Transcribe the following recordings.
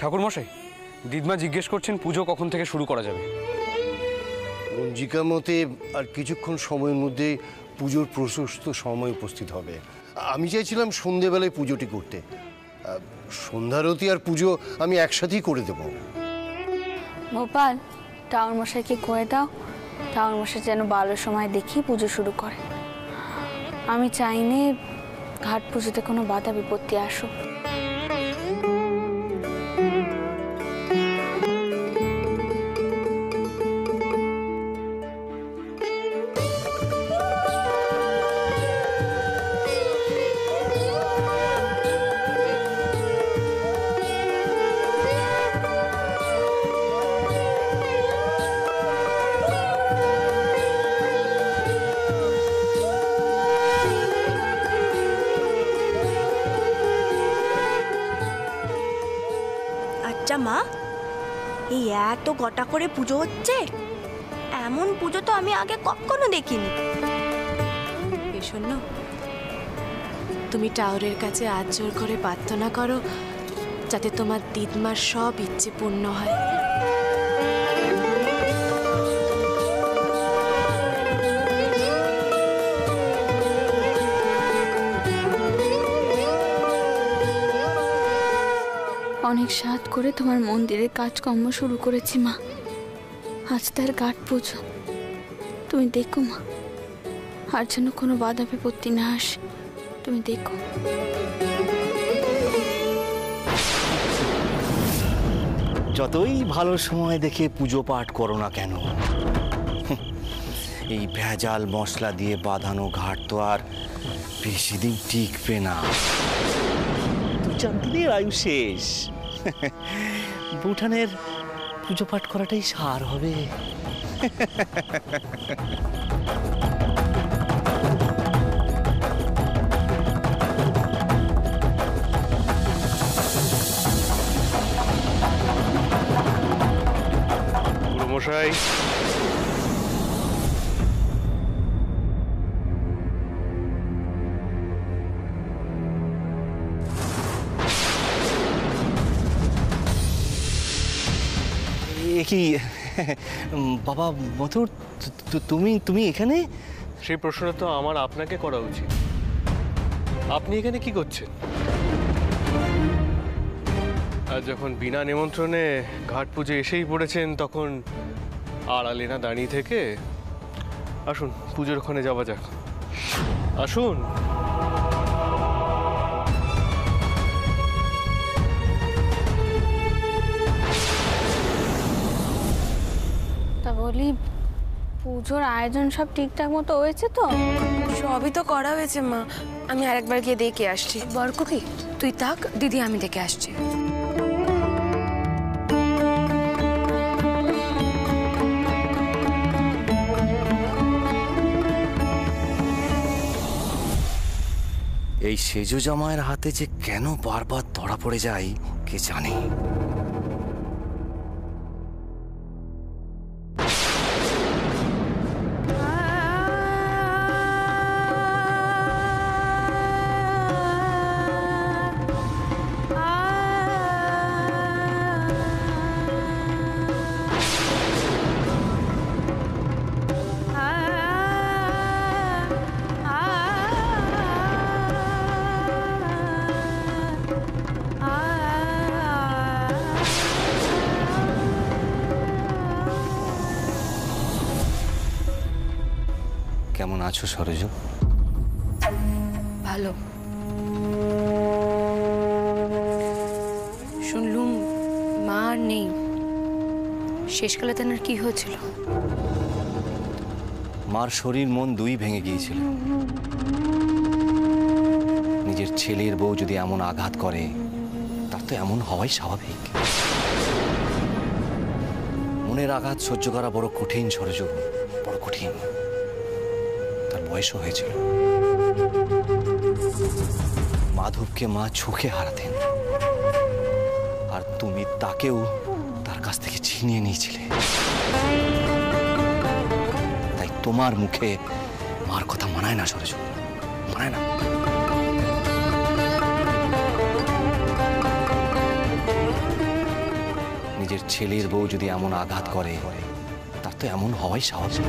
ঠাকুরমশাই, দিদমা জিজ্ঞেস করছেন পুজো কখন থেকে শুরু করা যাবে। পঞ্জিকা মতে আর কিছুক্ষণ সময়ের মধ্যে পুজোর প্রশস্ত সময় উপস্থিত হবে। আমি চাইছিলাম সন্ধেবেলায় পুজোটি করতে। সন্ধ্যারতি আর পুজো আমি একসাথেই করে দেব। গোপাল, টাউন মশাইকে কয়ে দাও, টাউন মশাই যেন ভালো সময় দেখি পুজো শুরু করে। আমি চাইনি ঘাট পুজোতে কোনো বাধা বিপত্তি আসুক। মা, এই এত গোটা করে পুজো হচ্ছে, এমন পুজো তো আমি আগে কখনো দেখিনি। শোনো, তুমি টাওরের কাছে আজ জোর করে প্রার্থনা করো যাতে তোমার দিদমার সব ইচ্ছে পূর্ণ হয়। অনেক সাধ করে তোমার মন্দিরের কাজকর্ম শুরু করেছি মা। আজ তার ঘাট পুজো, তুমি দেখো মা, আর যেন কোনো বাধা বিপত্তি না আসে, তুমি দেখো। যতই ভালো সময় দেখে পুজো পাঠ করো না কেন, এই ভেজাল মশলা দিয়ে বাঁধানো ঘাট তো আর বেশি দিন টিকবে না। 2-4 দিনের আয়ু শেষ। বৌঠানের পুজো পাঠ করাটাই সার হবে। মশাই, কি বাবা মথুর, তুমি এখানে? সেই প্রশ্নটা তো আমার আপনাকে করা উচিত। আপনি এখানে কি করছেন? আর যখন বিনা নিমন্ত্রণে ঘাট পুজো এসেই পড়েছেন, তখন আড়ালে না দাঁড়িয়ে থেকে আসুন পুজোর ওখানে যাওয়া যাক। আসুন। তা বলি, পুজোর আয়োজন সব ঠিকঠাক মতো হয়েছে তো? সবই তো করা হয়েছে মা, আমি আরেকবার গিয়ে দেখে আসছি। বরকুকি, তুই থাক, দিদি আমি দেখে আসছি। এই সেজো জামাইয়ের হাতে যে কেন বারবার ধরা পড়ে যায় কে জানে। কেমন আছো সরোজ? ভালো। শুনলুম মা আর নেই, শেষকালে তেনার কি হয়েছিল? মার শরীর মন দুই ভেঙে গিয়েছিল। নিজের ছেলের বউ যদি এমন আঘাত করে, তার তো এমন হওয়াই স্বাভাবিক। মনের আঘাত সহ্য করা বড় কঠিন সরোজ, বড় কঠিন। তার বয়সও হয়েছিল। মাধবকে মা চোখে হারাতেন, আর তুমি তাকেও তার কাছ থেকে ছিনিয়ে নিয়েছিলে। তাই তোমার মুখে মার কথা মানায় না সরোজ, মানায় না। ছেলের বউ যদি এমন আঘাত করে, তার তো এমন হওয়াই স্বাভাবিক।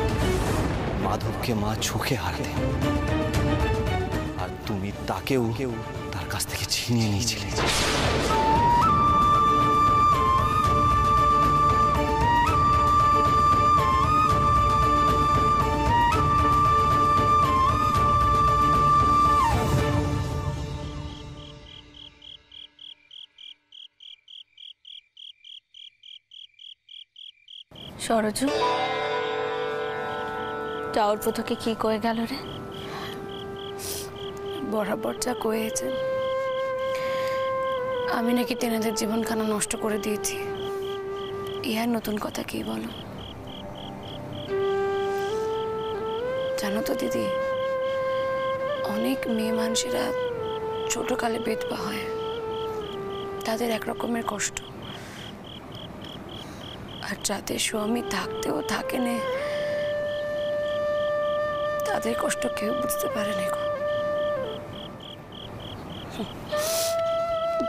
মাধবকে মা চোখে হারাতেন, আর তুমি তাকেও তার কাছ থেকে ছিনিয়ে নিয়েছিলে। সরজু, টাওয়ারপো তোকে কি কয়ে গেল রে? বরাবর যা কয়েছে, আমি নাকি তেনাদের জীবনখানা নষ্ট করে দিয়েছি। ইহার নতুন কথা কি বলো? জানো তো দিদি, অনেক মেয়ে মানুষেরা ছোটকালে বিধবা হয়, তাদের এক রকমের কষ্ট। আর যাদের স্বামী থাকতেও থাকে না, তাদের কষ্ট কেউ বুঝতে পারে না।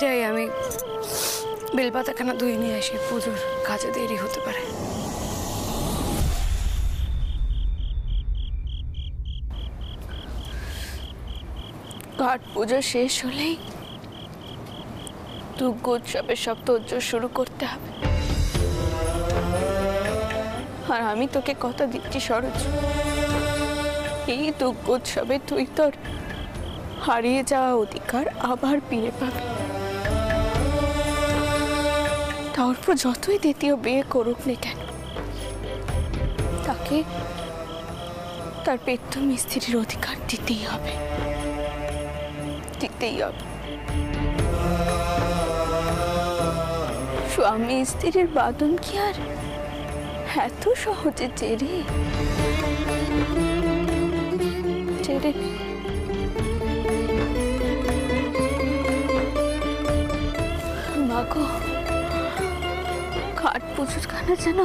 যাই, আমি বেলপাতাখানা ধুয়ে নিয়ে আসি, পুজোর কাজে দেরি হতে পারে। ঘাট পুজো শেষ হলেই দুর্গ উৎসবের সব তোড়জোড় শুরু করতে হবে। আর আমি তোকে কথা দিচ্ছি সরোজ, এই দুর্গ উৎসবে তুই তোর হারিয়ে যাওয়া অধিকার আবার ফিরে পাবি। তারপর যতই দ্বিতীয় বিয়ে করুক না কেন, তাকে তার পেতম স্ত্রীর অধিকার দিতেই হবে, দিতেই হবে। স্বামী স্ত্রীর বাঁধন কি আর এত সহজে চেরে চেরে মাগো, ঘাট পুজোর খানা যেন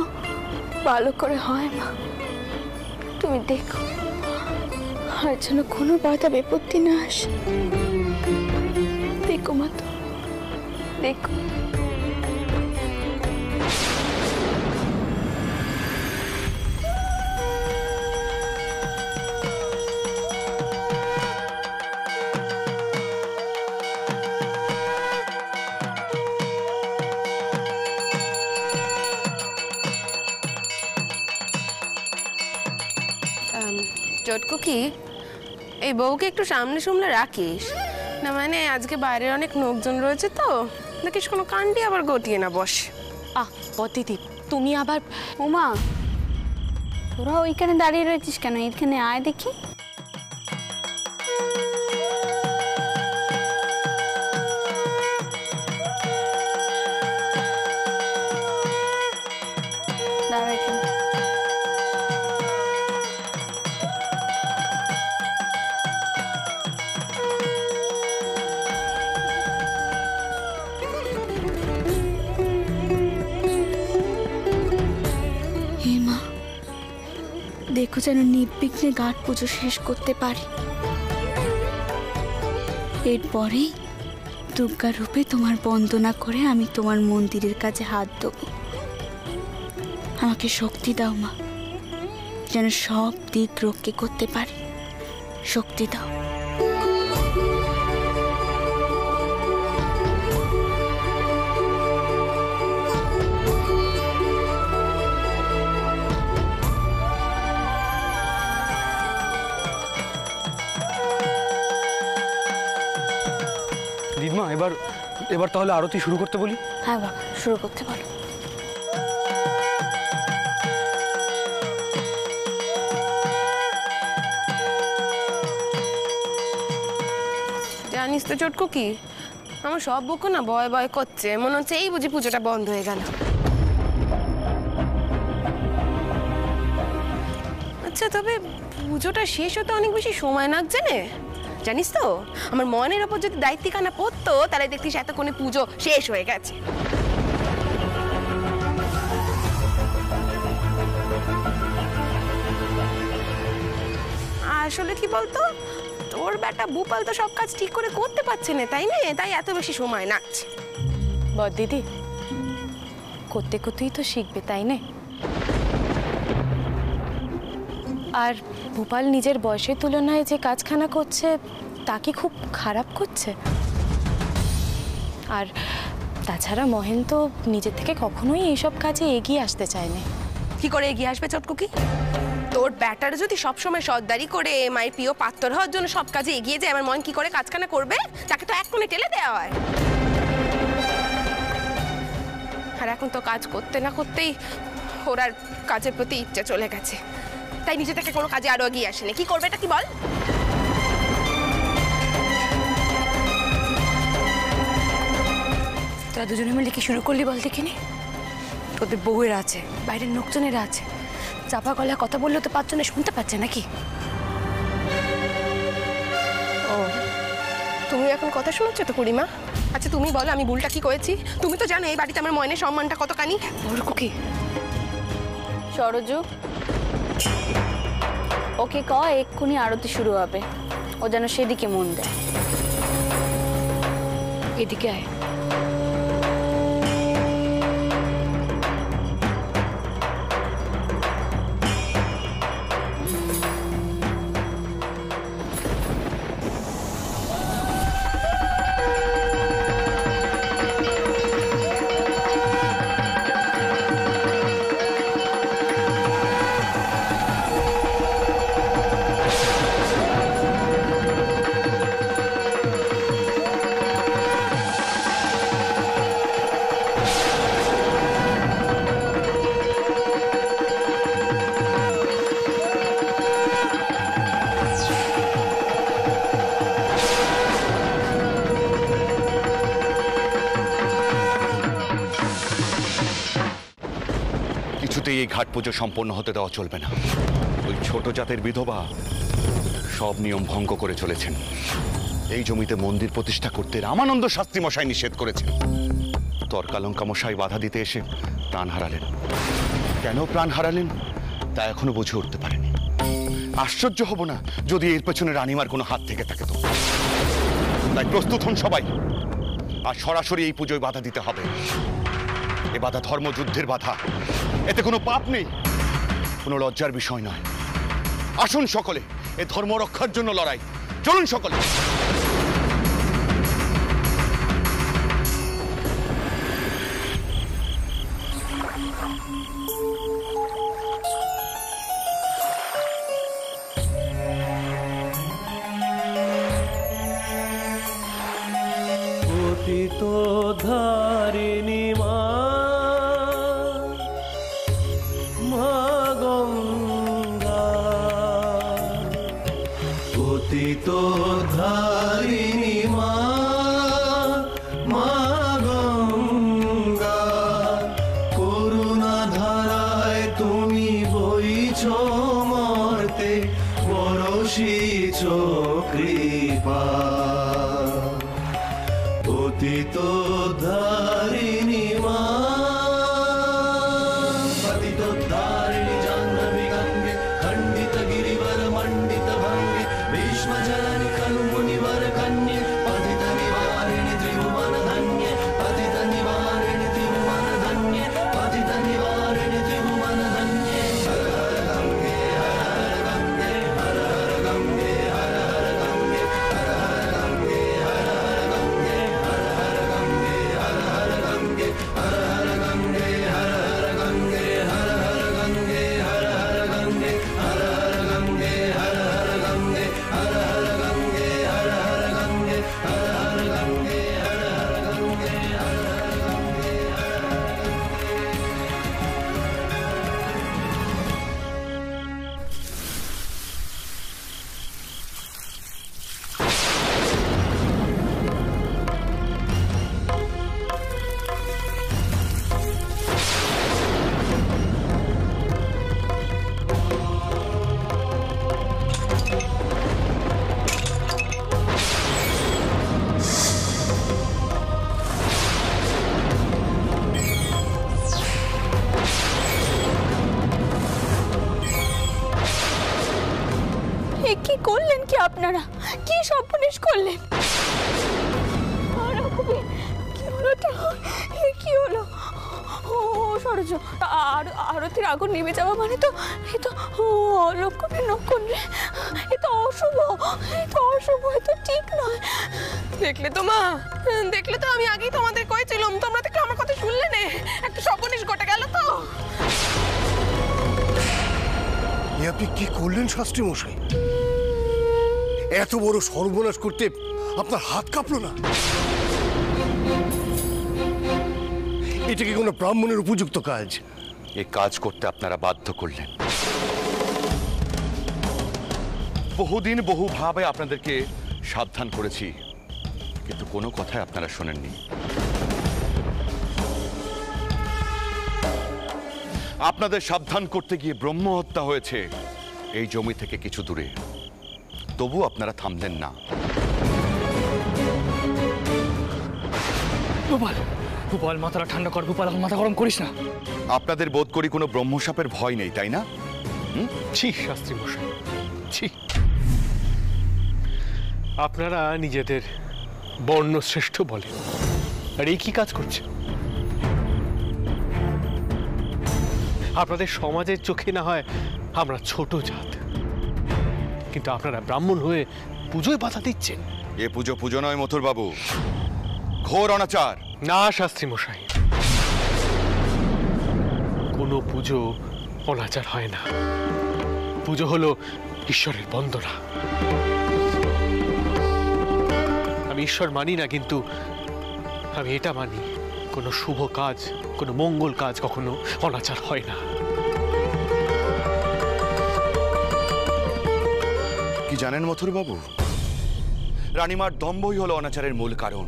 ভালো করে হয় মা। তুমি দেখো, আর যেন কোনো বাধা বিপত্তি না আসে। দেখো মা, তো দেখো। চটকু কি, এই বউকে একটু সামনে সামনে রাখিস না, মানে আজকে বাইরের অনেক লোকজন রয়েছে তো, দেখিস কোনো কাণ্ডি আবার গটিয়ে না বসে। দিদি, তুমি আবার উমা, তোরা ওইখানে দাঁড়িয়ে রয়েছিস কেন? এখানে আয় দেখি। দাঁড়া এখানে। দেখো যেন নির্বিঘ্নে ঘাট পুজো শেষ করতে পারি। এরপরেই দুর্গা রূপে তোমার বন্দনা করে আমি তোমার মন্দিরের কাছে হাত দেবো। আমাকে শক্তি দাও মা, যেন সব দিক রক্ষা করতে পারি। শক্তি দাও। দিদমা, এবার তাহলে আরতি শুরু করতে বলি। হ্যাঁ বাবা, শুরু করতে বলো। জানিস তো চটকু কি, আমার সব বুকও না ভয় ভয় করছে, মনে হচ্ছে এই বুঝি পুজোটা বন্ধ হয়ে গেল। আচ্ছা, তবে পুজোটা শেষ হতে অনেক বেশি সময় লাগছে না? জানিস তো, আমার মনের ওপর যদি দায়িত্বখানা পড়তো, তাহলে দেখতিস এতক্ষণে পুজো শেষ হয়ে গেছে। আসলে কি বলতো, তোর বেটা ভূপাল তো সব কাজ ঠিক করে করতে পারছে না, তাই না? তাই এত বেশি সময় লাগছে। দিদি, করতে করতেই তো শিখবে, তাই না? আর ভূপাল নিজের বয়সের তুলনায় যে কাজখানা করছে তা কি খুব খারাপ করছে? আর তাছাড়া মহেন তো নিজের থেকে কখনোই এইসব কাজে এগিয়ে আসতে চায় না। কি করে এগিয়ে আসবে চটকুকি? তোর ব্যাটার যদি সবসময় সর্দারি করে মায়ের প্রিয় পাত্র হওয়ার জন্য সব কাজে এগিয়ে যায়, আমার মন কি করে কাজখানা করবে? তাকে তো এক কোণে টেলে দেওয়া হয়। আর এখন তো কাজ করতে না করতেই ওর আর কাজের প্রতি ইচ্ছা চলে গেছে, তাই নিজে থেকে কোনো কাজে আরো এগিয়ে আসেনি। কি করবে এটা কি বল? তোরা দুজনে মিলে কি শুরু করলি বল দেখিনি? তোদের বউয়েরা আছে, বাইরের লোকজনেরা আছে, চাপা গলায় কথা বললেও তো পাঁচজনে শুনতে পাচ্ছে নাকি? ও, তুমি এখন কথা শোনাচ্ছ তো কুড়িমা? আচ্ছা তুমি বলো আমি ভুলটা কি করেছি? তুমি তো জানো এই বাড়িতে আমার ময়নের সম্মানটা কতখানি। ওর কুকি সরজু, ওকে ক এক্ষুনি আরতি শুরু হবে, ও যেন সেদিকে মন দেয়। এদিকে আয়। কিছুতেই এই ঘাট পুজো সম্পন্ন হতে দেওয়া চলবে না। ওই ছোট জাতের বিধবা সব নিয়ম ভঙ্গ করে চলেছেন। এই জমিতে মন্দির প্রতিষ্ঠা করতে রামানন্দ শাস্ত্রী মশাই নিষেধ করেছেন। তর্কালঙ্কা মশাই বাধা দিতে এসে প্রাণ হারালেন। কেন প্রাণ হারালেন তা এখনো বুঝে উঠতে পারেনি। আশ্চর্য হব না যদি এর পেছনে রানীমার কোনো হাত থেকে থাকে। তো তাই প্রস্তুত হন সবাই, আর সরাসরি এই পুজোয় বাধা দিতে হবে। এ বাধা ধর্মযুদ্ধের বাধা, এতে কোনো পাপ নেই, কোনো লজ্জার বিষয় নয়। আসুন সকলে, এ ধর্ম রক্ষার জন্য লড়াই। চলুন সকলে। পতিত ধারিণী মা, মা গঙ্গা, পতিত ধারিণী মা, মা গঙ্গা, করুণা ধারায় তুমি বইছ মর্তে, বরসিছ কৃপা। পতিত ধারিণী মা, পতিত ধারিণী জাহ্নবী গঙ্গে, খণ্ডিত গিরিবর মণ্ডিত ভঙ্গে, ভীষ্ম জননী খলু মুনিবর কন্যে, পতিত নিবারিণী ত্রিভুবন ধন্যে, পতিত নিবারিণী ত্রিভুবন ধন্যে, পতিত নিবারিণী ত্রিভুবন ধন্যে। হর হর গঙ্গে, হর হর গঙ্গে, হর হর গঙ্গে, হর হর গঙ্গে, হর হর গঙ্গে, হর হর গঙ্গে, হর হর গঙ্গে, হর হর গঙ্গে, হর হর গঙ্গে, হর হর গঙ্গে, হর হর গঙ্গে, হর হর গঙ্গে, হর হর গঙ্গে, হর হর গঙ্গে, হর হর গঙ্গে, হর হর গঙ্গে, হর হর গঙ্গে, হর হর গঙ্গে, হর হর গঙ্গে, হর এ কি করলেন? কি আপনারা কি সর্বনাশ করলেন? কি হলো? কি হলো? আরতির আগুন নেমে যাওয়া মানে তো এ তো অলক্ষণে নক্ষণ রে, এ তো অশুভ, এ তো অশুভ, এ তো ঠিক নয়। দেখলে তো মা, দেখলে তো, আমি আগেই তোমাদের কইছিলাম, তোমরা তো আমার কথা শুনলে না, একটা সর্বনাশ ঘটে গেল তো। আপনি কি করলেন শাস্ত্রী মশাই? এত বড় সর্বনাশ করতে আপনার হাত কাঁপলো না? এটা কি কোনো ব্রাহ্মণের উপযুক্ত কাজ? এই কাজ করতে আপনারা বাধ্য করলেন। বহুদিন বহুভাবে আপনাদেরকে সাবধান করেছি, কিন্তু কোনো কথাই আপনারা শোনেননি। আপনাদের সাবধান করতে গিয়ে ব্রহ্ম হত্যা হয়েছে এই জমি থেকে কিছু দূরে, তবু আপনারা থামলেন না। গোপাল, গোপাল, মাথাটা ঠান্ডা কর গোপাল, মাথা গরম করিস না। আপনাদের বোধ করি কোনো ব্রহ্মসাপের ভয় নেই, তাই না? ছি শাস্ত্রী মশাই, ছি। আপনারা নিজেদের বর্ণ শ্রেষ্ঠ বলেন, আর এই কি কাজ করছে? আপনাদের সমাজের চোখে না হয় আমরা ছোট জাত, কিন্তু আপনারা ব্রাহ্মণ হয়ে পুজোয় বাধা দিচ্ছেন। এ পুজো পুজো নয় মথুর বাবু, ঘোর অনাচার। না শাস্ত্রী মশাই, কোনো পুজো অনাচার হয় না। পুজো হলো ঈশ্বরের বন্দনা। আমি ঈশ্বর মানি না, কিন্তু আমি এটা মানি, কোনো শুভ কাজ, কোনো মঙ্গল কাজ কখনো অনাচার হয় না। কি জানেন মথুর বাবু, রানীমার দম্ভই হলো অনাচারের মূল কারণ।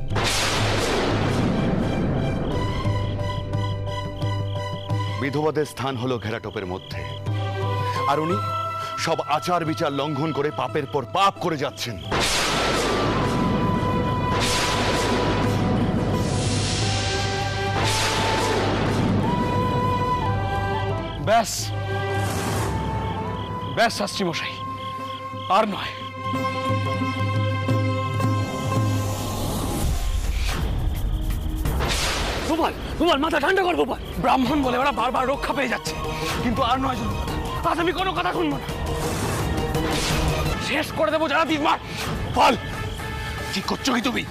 বিধবাদের স্থান হলো ঘেরাটোপের মধ্যে, আর উনি সব আচার বিচার লঙ্ঘন করে পাপের পর পাপ করে যাচ্ছেন। ব্যাস ব্যাস শাস্ত্রী মশাই, আর নয়। গোপাল, গোপাল, মাথা ঠান্ডা কর গোপাল। ব্রাহ্মণ বলে ওরা বারবার রক্ষা পেয়ে যাচ্ছে, কিন্তু আর নয় জন্য আজ আমি কোনো কথা শুনবো না। শেষ করে দেবো যারা দিন মার। বল, কি করছো কি তুমি?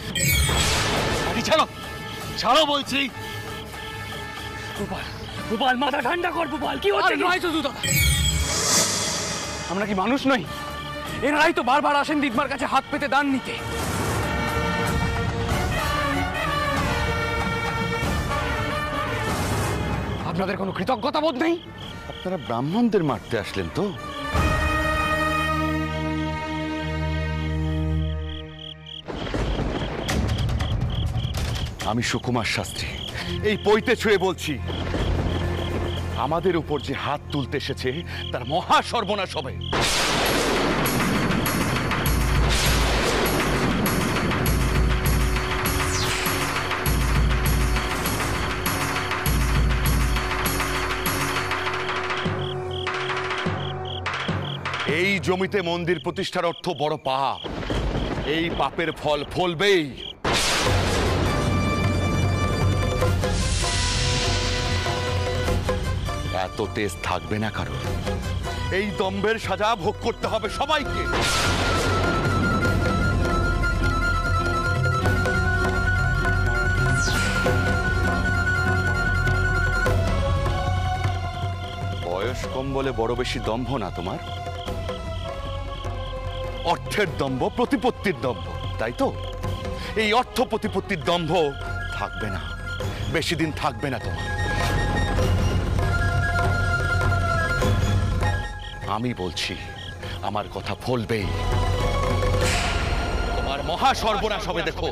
ছাড়ো, ছাড়ো বলছি। গোপাল, গোপাল, মাথা ঠান্ডা কর গোপাল। কি হচ্ছে? নয় তো দাদা, আমরা কি মানুষ নই? এনারাই তো বারবার আসেন দিগমার কাছে হাত পেতে দান নিতে। আপনাদের কোনো কৃতজ্ঞতা বোধ নেই? আপনারা ব্রাহ্মণদের মারতে আসলেন তো? আমি সুকুমার শাস্ত্রী এই পৈতে ছুঁয়ে বলছি, আমাদের উপর যে হাত তুলতে এসেছে তার মহা সর্বনাশ হবে। এই জমিতে মন্দির প্রতিষ্ঠার অর্থ বড় পাপ, এই পাপের ফল ফলবেই। এত তেজ থাকবে না কারো, এই দম্ভের সাজা ভোগ করতে হবে সবাইকে। বয়স কম বলে বড় বেশি দম্ভ না তোমার, অর্থের দম্ভ, প্রতিপত্তির দম্ভ, তাই তো? এই অর্থ প্রতিপত্তির দম্ভ থাকবে না, বেশি দিন থাকবে না তোমার। আমি বলছি, আমার কথা ফলবেই, তোমার মহা সর্বনাশ হবে। দেখো।